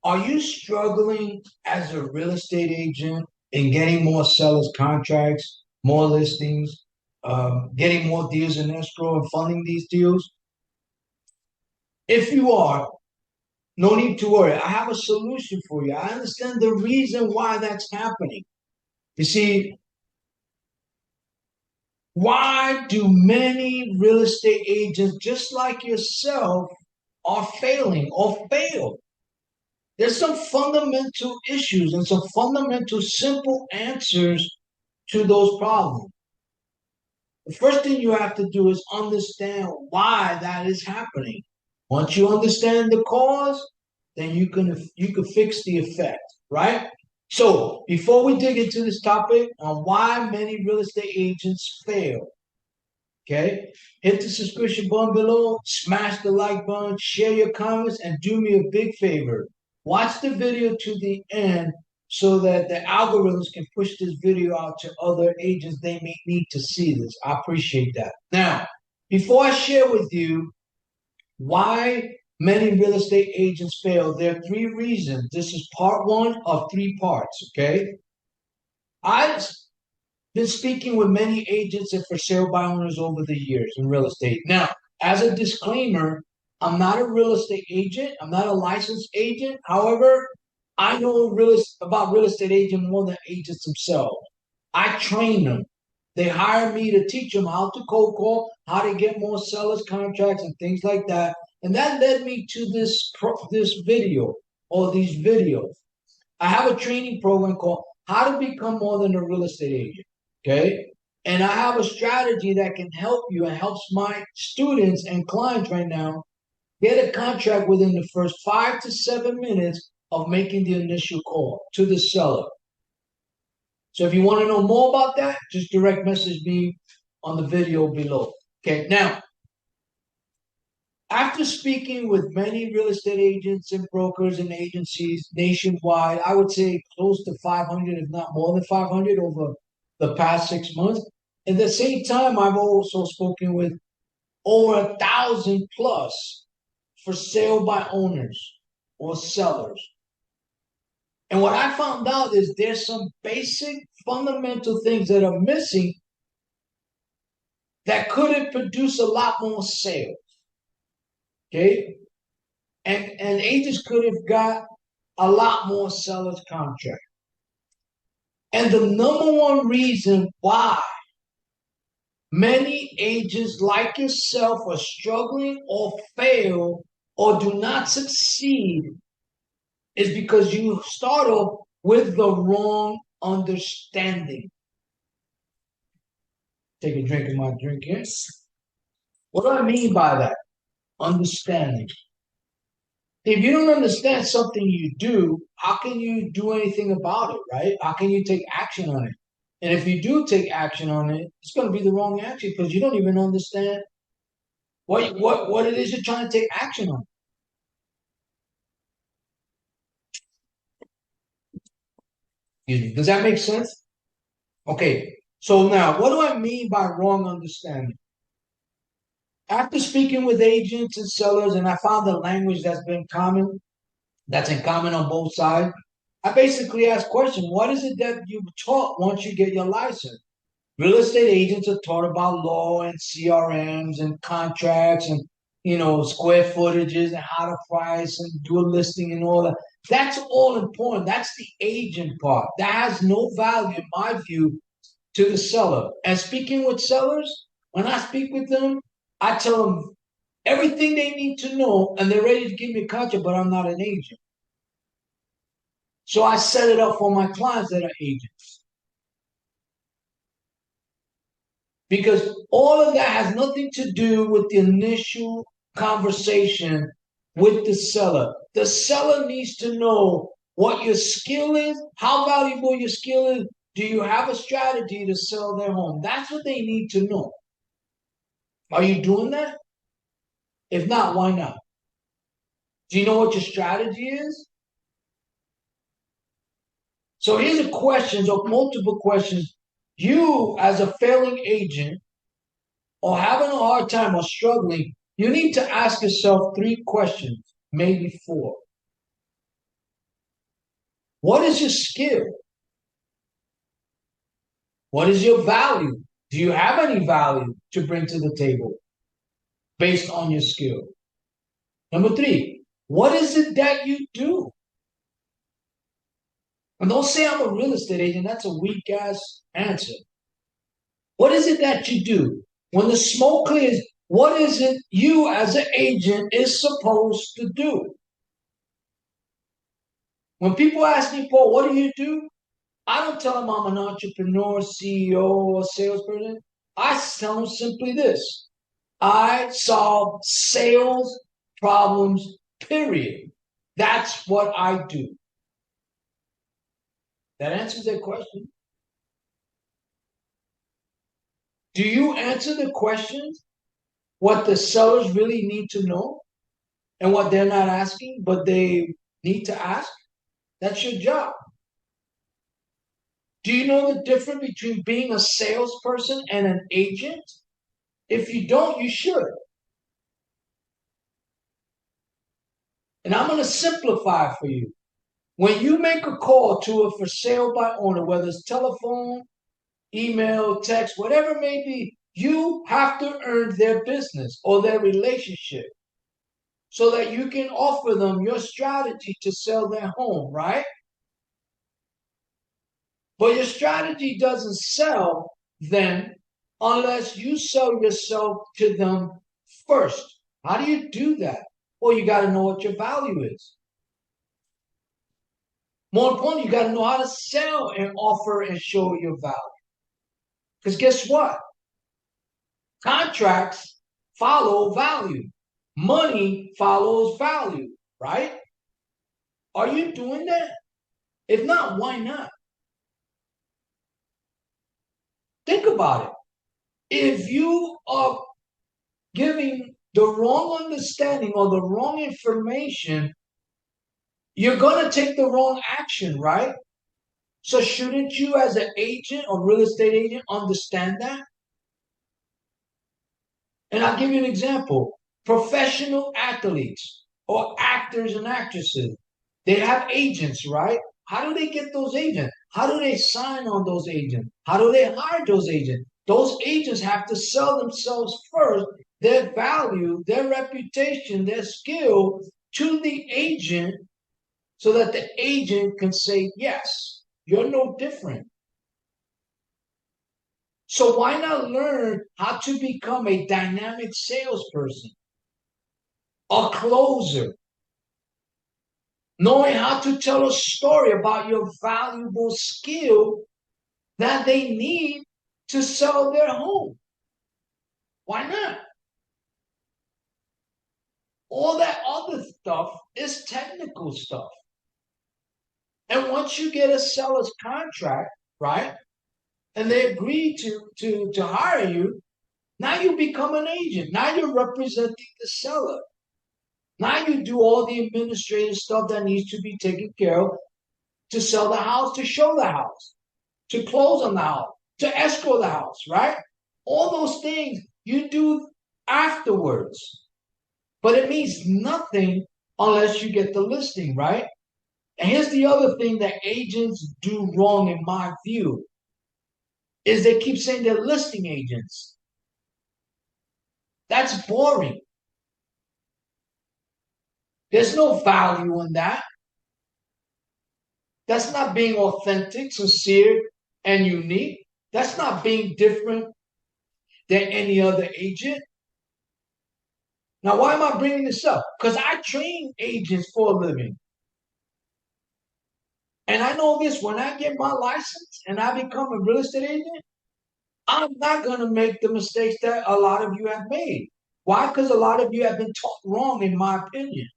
Are you struggling as a real estate agent in getting more sellers contracts, more listings, getting more deals in escrow and funding these deals? If you are, no need to worry. I have a solution for you. I understand the reason why that's happening. You see, why do many real estate agents, just like yourself, are failing or fail? There's some fundamental issues and some fundamental simple answers to those problems. The first thing you have to do is understand why that is happening. Once you understand the cause, then you can fix the effect, right? So before we dig into this topic on why many real estate agents fail, okay, hit the subscription button below, smash the like button, share your comments, and do me a big favor. Watch the video to the end so that the algorithms can push this video out to other agents. They may need to see this. I appreciate that. Now, before I share with you why many real estate agents fail, there are three reasons. This is part one of three parts, okay? I've been speaking with many agents and for sale by owners over the years in real estate. Now, as a disclaimer, I'm not a real estate agent. I'm not a licensed agent. However, I know about real estate agents more than agents themselves. I train them. They hire me to teach them how to cold call, how to get more sellers contracts and things like that. And that led me to this video or these videos. I have a training program called How to Become More Than a Real Estate Agent. Okay. And I have a strategy that can help you and helps my students and clients right now get a contract within the first 5 to 7 minutes of making the initial call to the seller. So if you want to know more about that, just direct message me on the video below. Okay. Now, after speaking with many real estate agents and brokers and agencies nationwide, I would say close to 500, if not more than 500 over the past 6 months. At the same time, I've also spoken with over 1,000 plus for sale by owners or sellers. And what I found out is there's some basic fundamental things that are missing that could have produced a lot more sales. Okay? And agents could have got a lot more sellers contract. And the number one reason why many agents like yourself are struggling or fail or do not succeed is because you start off with the wrong understanding. Take a drink of my drink here. What do I mean by that? Understanding. If you don't understand something you do, how can you do anything about it, right? How can you take action on it? And if you do take action on it, it's going to be the wrong action because you don't even understand what it is you're trying to take action on. Excuse me. Does that make sense? Okay. So now, what do I mean by wrong understanding? After speaking with agents and sellers, and I found a language that's in common on both sides, I basically ask questions. What is it that you're taught once you get your license? Real estate agents are taught about law and CRMs and contracts and square footages and how to price and do a listing and all that. That's all important. That's the agent part. That has no value, in my view, to the seller. And speaking with sellers, when I speak with them, I tell them everything they need to know, and they're ready to give me a contract, but I'm not an agent. So I set it up for my clients that are agents. Because all of that has nothing to do with the initial conversation with the seller. The seller needs to know what your skill is, how valuable your skill is. Do you have a strategy to sell their home? That's what they need to know. Are you doing that? If not, why not? Do you know what your strategy is? So here's a question, or multiple questions. You, as a failing agent, or having a hard time or struggling, you need to ask yourself 3 questions, maybe 4. What is your skill? What is your value? Do you have any value to bring to the table based on your skill? Number three, what is it that you do? And don't say I'm a real estate agent. That's a weak ass answer. What is it that you do? When the smoke clears, what is it you as an agent is supposed to do? When people ask me, Paul, what do you do? I don't tell them I'm an entrepreneur, CEO, or salesperson. I tell them simply this. I solve sales problems, period. That's what I do. That answers that question. Do you answer the questions what the sellers really need to know and what they're not asking, but they need to ask? That's your job. Do you know the difference between being a salesperson and an agent? If you don't, you should. And I'm going to simplify for you. When you make a call to a for sale by owner, whether it's telephone, email, text, whatever it may be, you have to earn their business or their relationship so that you can offer them your strategy to sell their home, right? But your strategy doesn't sell then unless you sell yourself to them first. How do you do that? Well, you got to know what your value is. More importantly, you got to know how to sell and offer and show your value. Because guess what? Contracts follow value. Money follows value, right? Are you doing that? If not, why not? Think about it. If you are giving the wrong understanding or the wrong information, you're going to take the wrong action, right? So shouldn't you as an agent or real estate agent understand that? And I'll give you an example. Professional athletes or actors and actresses, they have agents, right? How do they get those agents? How do they sign on those agents? How do they hire those agents? Those agents have to sell themselves first, their value, their reputation, their skill to the agent so that the agent can say, yes, you're no different. So why not learn how to become a dynamic salesperson, a closer, knowing how to tell a story about your valuable skill that they need to sell their home? Why not? All that other stuff is technical stuff. And once you get a seller's contract, right, and they agree to hire you, now you become an agent. Now you're representing the seller. Now you do all the administrative stuff that needs to be taken care of to sell the house, to show the house, to close on the house, to escrow the house, right? All those things you do afterwards. But it means nothing unless you get the listing, right? And here's the other thing that agents do wrong in my view is they keep saying they're listing agents. That's boring. There's no value in that. That's not being authentic, sincere, and unique. That's not being different than any other agent. Now, why am I bringing this up? Because I train agents for a living. And I know this, when I get my license and I become a real estate agent, I'm not going to make the mistakes that a lot of you have made. Why? Because a lot of you have been taught wrong, in my opinion.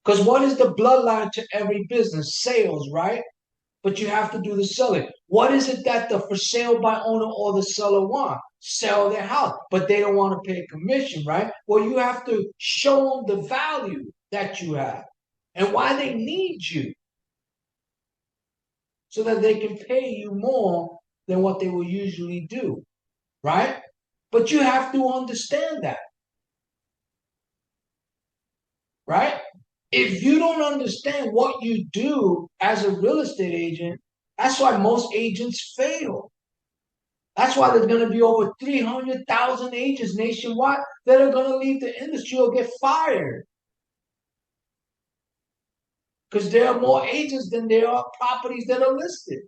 Because what is the bloodline to every business? Sales, right? But you have to do the selling. What is it that the for sale by owner or the seller want? Sell their house, but they don't want to pay a commission, right? Well, you have to show them the value that you have and why they need you so that they can pay you more than what they will usually do, right? But you have to understand that, right? If you don't understand what you do as a real estate agent, that's why most agents fail. That's why there's going to be over 300,000 agents nationwide that are going to leave the industry or get fired. Because there are more agents than there are properties that are listed.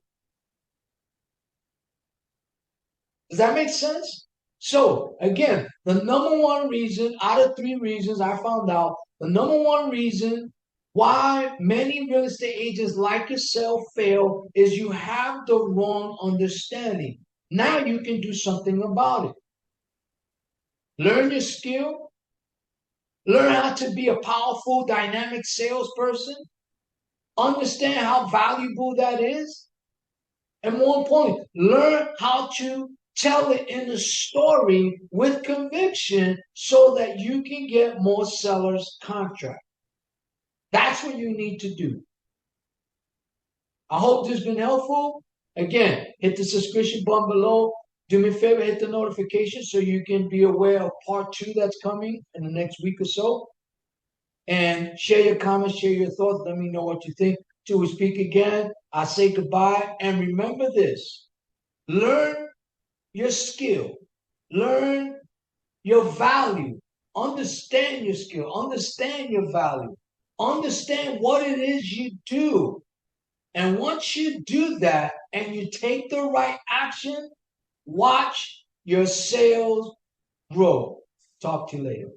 Does that make sense? So, again, the number one reason out of 3 reasons I found out, the number one reason why many real estate agents like yourself fail is you have the wrong understanding. Now you can do something about it. Learn your skill, learn how to be a powerful, dynamic salesperson, understand how valuable that is, and more importantly, learn how to tell it in a story with conviction so that you can get more sellers' contract. That's what you need to do. I hope this has been helpful. Again, hit the subscription button below. Do me a favor, hit the notification so you can be aware of part 2 that's coming in the next week or so. And share your comments, share your thoughts. Let me know what you think. Till we speak again, I say goodbye. And remember this, learn your skill, learn your value, understand your skill, understand your value, understand what it is you do. And once you do that and you take the right action, watch your sales grow. Talk to you later.